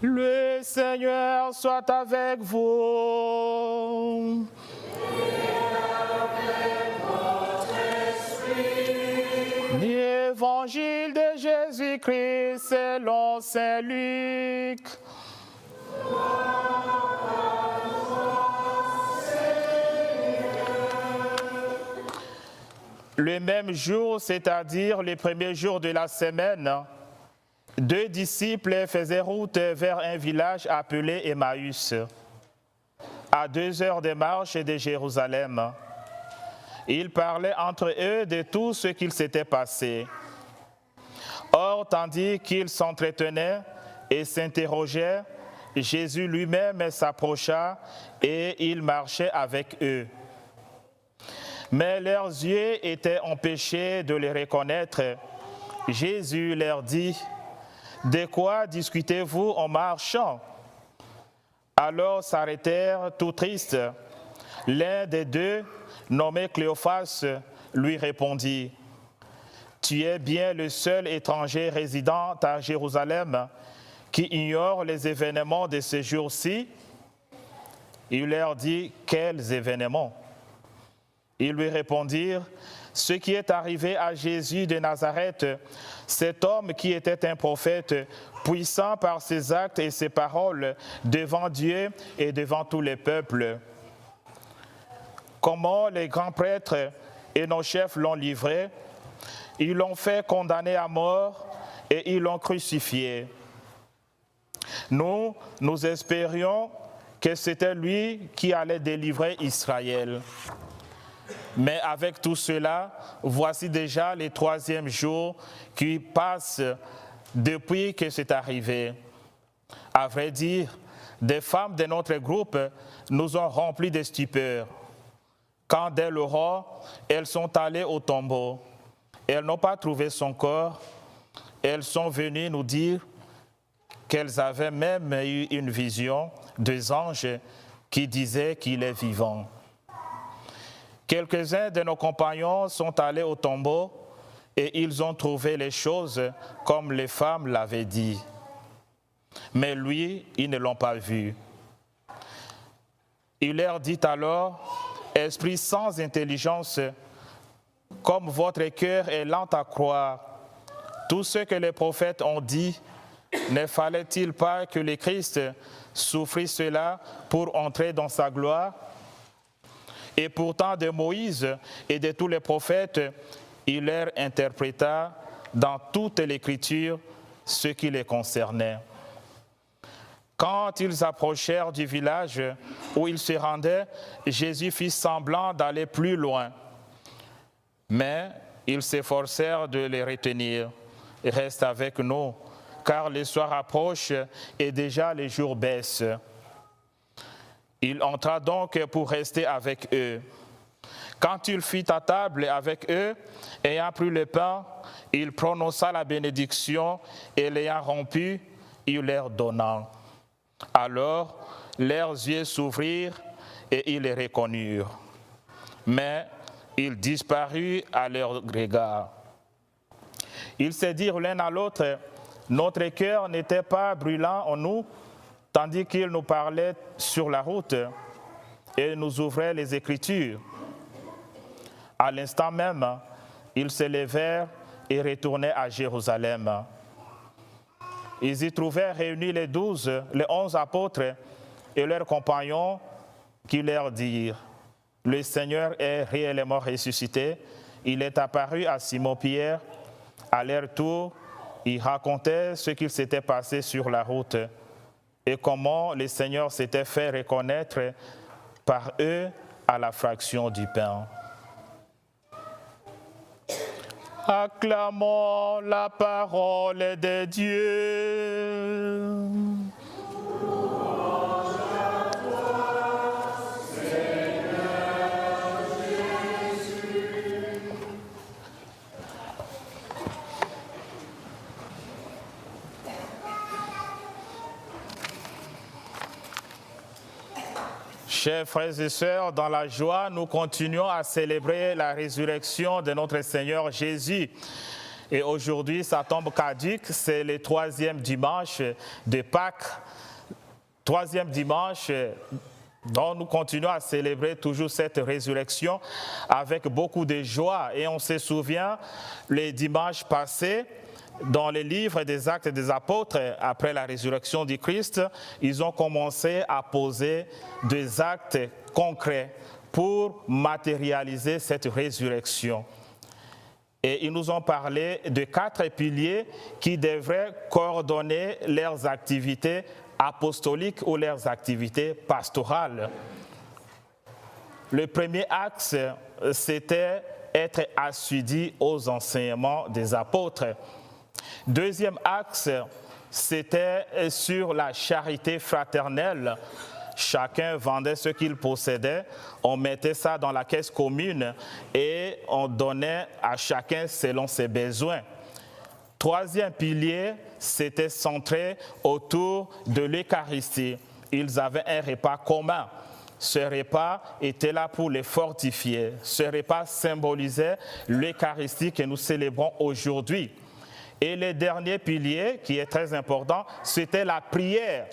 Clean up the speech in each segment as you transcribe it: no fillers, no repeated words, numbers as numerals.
Le Seigneur soit avec vous. L'évangile de Jésus-Christ selon saint Luc. Le même jour, c'est-à-dire le premier jour de la semaine, 2 disciples faisaient route vers un village appelé Emmaüs, à 2 heures de marche de Jérusalem. Ils parlaient entre eux de tout ce qu'il s'était passé. Or, tandis qu'ils s'entretenaient et s'interrogeaient, Jésus lui-même s'approcha et il marchait avec eux. Mais leurs yeux étaient empêchés de les reconnaître. Jésus leur dit: « De quoi discutez-vous en marchant ?» Alors s'arrêtèrent tout tristes. L'un des deux, nommé Cléophas, lui répondit: « Tu es bien le seul étranger résidant à Jérusalem qui ignore les événements de ce jour-ci. » Il leur dit: « Quels événements ?» Ils lui répondirent: « Ce qui est arrivé à Jésus de Nazareth, cet homme qui était un prophète, puissant par ses actes et ses paroles devant Dieu et devant tous les peuples. Comment les grands prêtres et nos chefs l'ont livré, ils l'ont fait condamner à mort et ils l'ont crucifié. Nous espérions que c'était lui qui allait délivrer Israël. Mais avec tout cela, voici déjà le 3e jour qui passe depuis que c'est arrivé. À vrai dire, des femmes de notre groupe nous ont remplis de stupeur. Quand dès l'aurore, elles sont allées au tombeau, elles n'ont pas trouvé son corps. Elles sont venues nous dire qu'elles avaient même eu une vision des anges qui disaient qu'il est vivant. Quelques-uns de nos compagnons sont allés au tombeau et ils ont trouvé les choses comme les femmes l'avaient dit. Mais lui, ils ne l'ont pas vu. Il leur dit alors: « Esprit sans intelligence, comme votre cœur est lent à croire, tout ce que les prophètes ont dit, ne fallait-il pas que le Christ souffrit cela pour entrer dans sa gloire ? Et pourtant de Moïse et de tous les prophètes, il leur interpréta dans toute l'Écriture ce qui les concernait. » Quand ils approchèrent du village où ils se rendaient, Jésus fit semblant d'aller plus loin. Mais ils s'efforcèrent de les retenir. « Reste avec nous, car le soir approche et déjà les jours baissent. » Il entra donc pour rester avec eux. Quand il fut à table avec eux, ayant pris le pain, il prononça la bénédiction et l'ayant rompu, il leur donna. Alors leurs yeux s'ouvrirent et ils les reconnurent. Mais il disparut à leur regard. Ils se dirent l'un à l'autre: « Notre cœur n'était pas brûlant en nous, tandis qu'il nous parlait sur la route et nous ouvrait les Écritures. » À l'instant même, ils se levèrent et retournaient à Jérusalem. Ils y trouvèrent réunis les 11 apôtres et leurs compagnons qui leur dirent: « Le Seigneur est réellement ressuscité, il est apparu à Simon-Pierre. » À leur tour, ils racontaient ce qu'il s'était passé sur la route et comment le Seigneur s'était fait reconnaître par eux à la fraction du pain. Acclamons la parole de Dieu. Chers frères et sœurs, dans la joie, nous continuons à célébrer la résurrection de notre Seigneur Jésus. Et aujourd'hui, ça tombe caduc, c'est le 3e dimanche de Pâques. 3e dimanche dont nous continuons à célébrer toujours cette résurrection avec beaucoup de joie. Et on se souvient, les dimanches passés, dans les livres des Actes des Apôtres, après la résurrection du Christ, ils ont commencé à poser des actes concrets pour matérialiser cette résurrection. Et ils nous ont parlé de 4 piliers qui devraient coordonner leurs activités apostoliques ou leurs activités pastorales. Le premier axe, c'était être assidu aux enseignements des apôtres. Deuxième axe, c'était sur la charité fraternelle. Chacun vendait ce qu'il possédait, on mettait ça dans la caisse commune et on donnait à chacun selon ses besoins. Troisième pilier, c'était centré autour de l'Eucharistie. Ils avaient un repas commun. Ce repas était là pour les fortifier. Ce repas symbolisait l'Eucharistie que nous célébrons aujourd'hui. Et le dernier pilier, qui est très important, c'était la prière.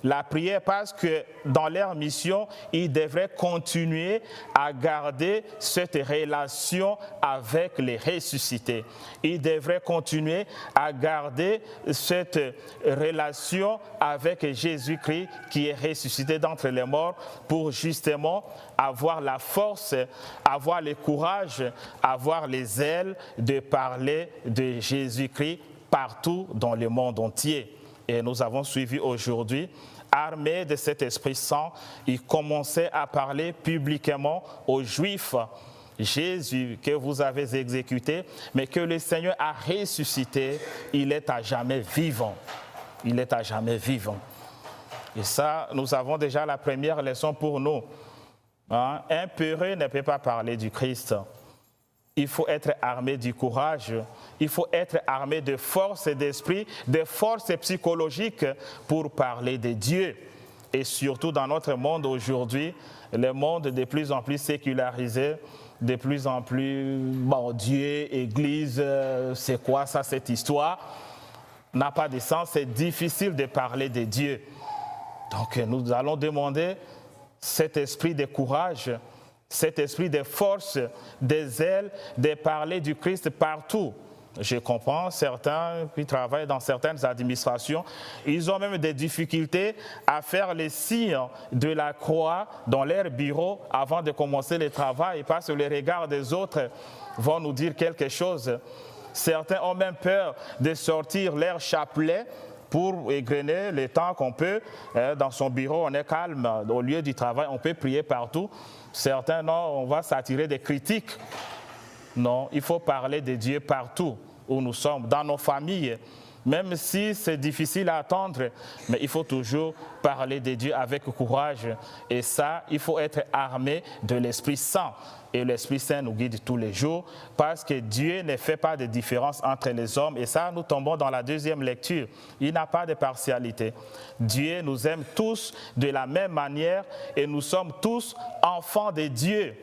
La prière parce que dans leur mission, ils devraient continuer à garder cette relation avec les ressuscités. Ils devraient continuer à garder cette relation avec Jésus-Christ qui est ressuscité d'entre les morts pour justement avoir la force, avoir le courage, avoir les ailes de parler de Jésus-Christ partout dans le monde entier. Et nous avons suivi aujourd'hui, armés de cet Esprit Saint, ils commençaient à parler publiquement aux Juifs. Jésus que vous avez exécuté, mais que le Seigneur a ressuscité, il est à jamais vivant. Il est à jamais vivant. Et ça, nous avons déjà la première leçon pour nous. Un peureux ne peut pas parler du Christ. Il faut être armé du courage, il faut être armé de force et d'esprit, de force psychologique pour parler de Dieu. Et surtout dans notre monde aujourd'hui, le monde de plus en plus sécularisé, de plus en plus, Dieu, Église, c'est quoi ça, cette histoire, n'a pas de sens, c'est difficile de parler de Dieu. Donc nous allons demander cet esprit de courage, cet esprit de force, des ailes, de parler du Christ partout. Je comprends certains qui travaillent dans certaines administrations, ils ont même des difficultés à faire les signes de la croix dans leur bureau avant de commencer le travail parce que les regards des autres vont nous dire quelque chose. Certains ont même peur de sortir leur chapelet pour égrener le temps qu'on peut. Dans son bureau, on est calme. Au lieu du travail, on peut prier partout. Certains, non, on va s'attirer des critiques. Non, il faut parler de Dieu partout où nous sommes, dans nos familles. Même si c'est difficile à attendre, mais il faut toujours parler de Dieu avec courage. Et ça, il faut être armé de l'Esprit Saint. Et l'Esprit Saint nous guide tous les jours parce que Dieu ne fait pas de différence entre les hommes. Et ça, nous tombons dans la deuxième lecture. Il n'a pas de partialité. Dieu nous aime tous de la même manière et nous sommes tous enfants de Dieu.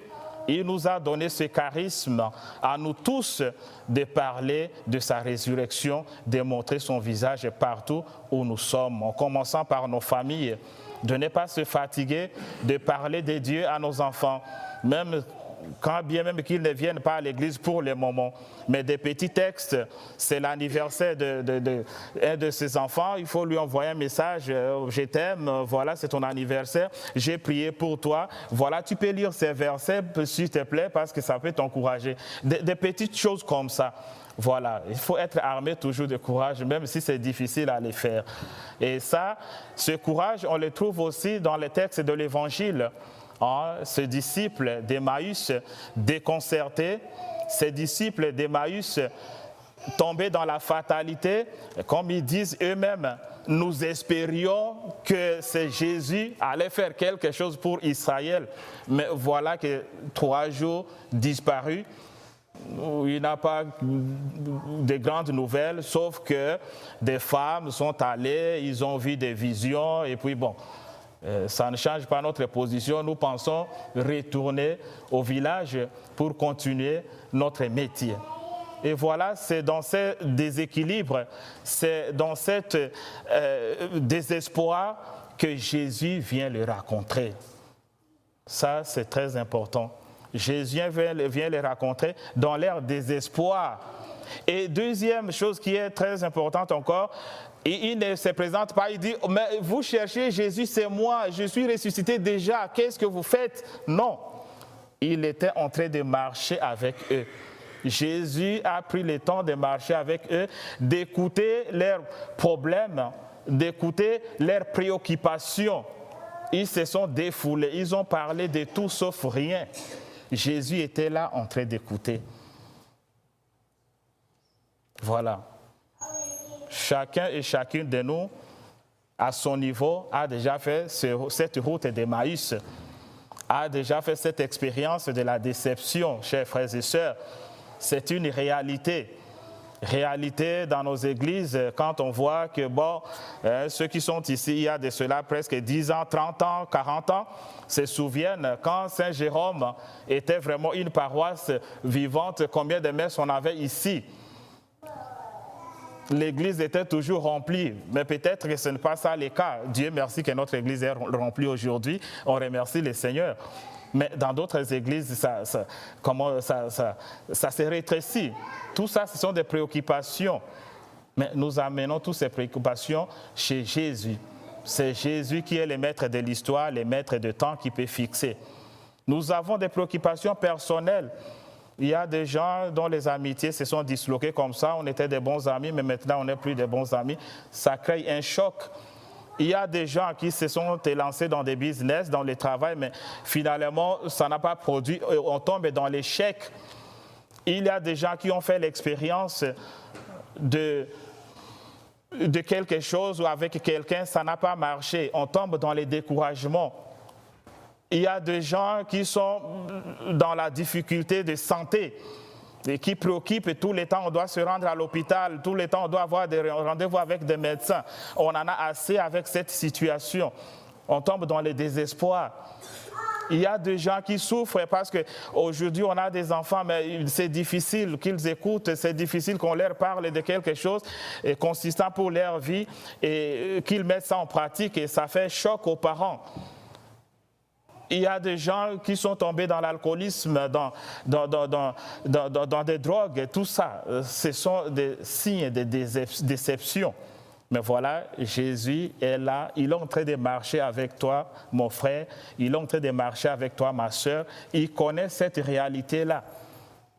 Il nous a donné ce charisme à nous tous de parler de sa résurrection, de montrer son visage partout où nous sommes, en commençant par nos familles, de ne pas se fatiguer de parler de Dieu à nos enfants, même quand bien même qu'ils ne viennent pas à l'église pour le moment. Mais des petits textes, c'est l'anniversaire d'un de ses enfants, il faut lui envoyer un message, je t'aime, voilà c'est ton anniversaire, j'ai prié pour toi, voilà tu peux lire ces versets s'il te plaît parce que ça peut t'encourager. Des petites choses comme ça. Voilà, il faut être armé toujours de courage, même si c'est difficile à les faire. Et ça, ce courage, on le trouve aussi dans les textes de l'Évangile. Ce disciple d'Emmaüs déconcerté, ces disciples d'Emmaüs tombés dans la fatalité, comme ils disent eux-mêmes, nous espérions que c'est Jésus allait faire quelque chose pour Israël. Mais voilà que 3 jours disparus, il n'a pas de grandes nouvelles, sauf que des femmes sont allées, ils ont vu des visions, et puis bon, ça ne change pas notre position. Nous pensons retourner au village pour continuer notre métier. Et voilà, c'est dans ce déséquilibre, c'est dans cet désespoir que Jésus vient le rencontrer. Ça, c'est très important. Jésus vient les rencontrer dans leur désespoir. Et deuxième chose qui est très importante encore, il ne se présente pas, il dit, mais vous cherchez Jésus, c'est moi, je suis ressuscité déjà, qu'est-ce que vous faites? Non, il était en train de marcher avec eux. Jésus a pris le temps de marcher avec eux, d'écouter leurs problèmes, d'écouter leurs préoccupations. Ils se sont défoulés, ils ont parlé de tout sauf rien. Jésus était là en train d'écouter. Voilà. Chacun et chacune de nous, à son niveau, a déjà fait cette route d'Emmaüs, a déjà fait cette expérience de la déception, chers frères et sœurs. C'est une réalité. Réalité dans nos églises, quand on voit que ceux qui sont ici, il y a de cela presque 10 ans, 30 ans, 40 ans, se souviennent quand Saint Jérôme était vraiment une paroisse vivante, combien de messes on avait ici. L'église était toujours remplie, mais peut-être que ce n'est pas ça le cas. Dieu merci que notre église est remplie aujourd'hui, on remercie le Seigneur. Mais dans d'autres églises, ça se rétrécit. Tout ça, ce sont des préoccupations. Mais nous amenons toutes ces préoccupations chez Jésus. C'est Jésus qui est le maître de l'histoire, le maître de temps qui peut fixer. Nous avons des préoccupations personnelles. Il y a des gens dont les amitiés se sont disloquées comme ça. On était des bons amis, mais maintenant on n'est plus des bons amis. Ça crée un choc. Il y a des gens qui se sont lancés dans des business, dans le travail, mais finalement, ça n'a pas produit. On tombe dans l'échec. Il y a des gens qui ont fait l'expérience de quelque chose ou avec quelqu'un, ça n'a pas marché. On tombe dans les découragements. Il y a des gens qui sont dans la difficulté de santé et qui préoccupent et tout le temps on doit se rendre à l'hôpital, tout le temps on doit avoir des rendez-vous avec des médecins. On en a assez avec cette situation. On tombe dans le désespoir. Il y a des gens qui souffrent parce qu'aujourd'hui on a des enfants, mais c'est difficile qu'ils écoutent, c'est difficile qu'on leur parle de quelque chose consistant pour leur vie et qu'ils mettent ça en pratique et ça fait choc aux parents. Il y a des gens qui sont tombés dans l'alcoolisme, dans des drogues, tout ça. Ce sont des signes de déception. Mais voilà, Jésus est là, il est en train de marcher avec toi, mon frère, il est en train de marcher avec toi, ma soeur. Il connaît cette réalité-là.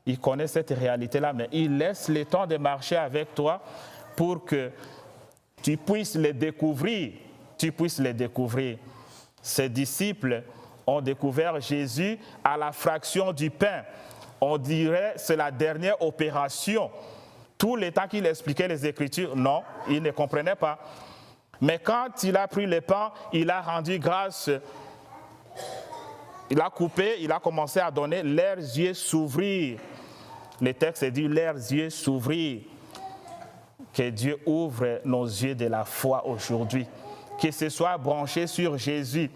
Il connaît cette réalité-là, mais il laisse le temps de marcher avec toi pour que tu puisses les découvrir. Tu puisses les découvrir. Ses disciples ont découvert Jésus à la fraction du pain. On dirait que c'est la dernière opération. Tout le temps qu'il expliquait les Écritures, non, il ne comprenait pas. Mais quand il a pris le pain, il a rendu grâce. Il a coupé, il a commencé à donner, leurs yeux s'ouvrir. Le texte dit leurs yeux s'ouvrir. Que Dieu ouvre nos yeux de la foi aujourd'hui. Que ce soit branché sur Jésus.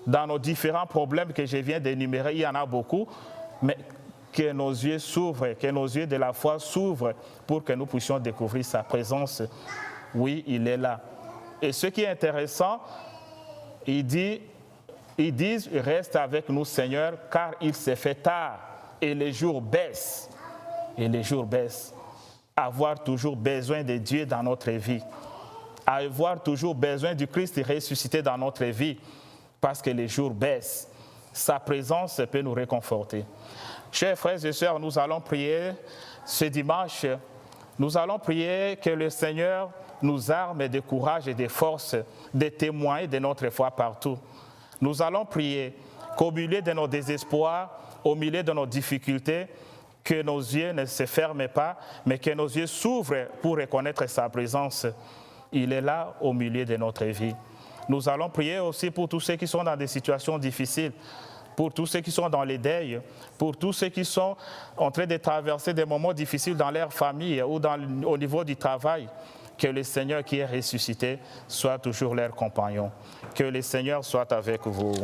Dans nos différents problèmes que je viens d'énumérer, il y en a beaucoup, mais que nos yeux s'ouvrent, que nos yeux de la foi s'ouvrent pour que nous puissions découvrir sa présence. Oui, il est là. Et ce qui est intéressant, ils disent, reste avec nous Seigneur, car il s'est fait tard et les jours baissent. Et les jours baissent. Avoir toujours besoin de Dieu dans notre vie. Avoir toujours besoin du Christ ressuscité dans notre vie. Parce que les jours baissent. Sa présence peut nous réconforter. Chers frères et sœurs, nous allons prier ce dimanche. Nous allons prier que le Seigneur nous arme de courage et de force de témoigner de notre foi partout. Nous allons prier qu'au milieu de nos désespoirs, au milieu de nos difficultés, que nos yeux ne se ferment pas, mais que nos yeux s'ouvrent pour reconnaître sa présence. Il est là au milieu de notre vie. Nous allons prier aussi pour tous ceux qui sont dans des situations difficiles, pour tous ceux qui sont dans les deuils, pour tous ceux qui sont en train de traverser des moments difficiles dans leur famille ou au niveau du travail. Que le Seigneur qui est ressuscité soit toujours leur compagnon. Que le Seigneur soit avec vous.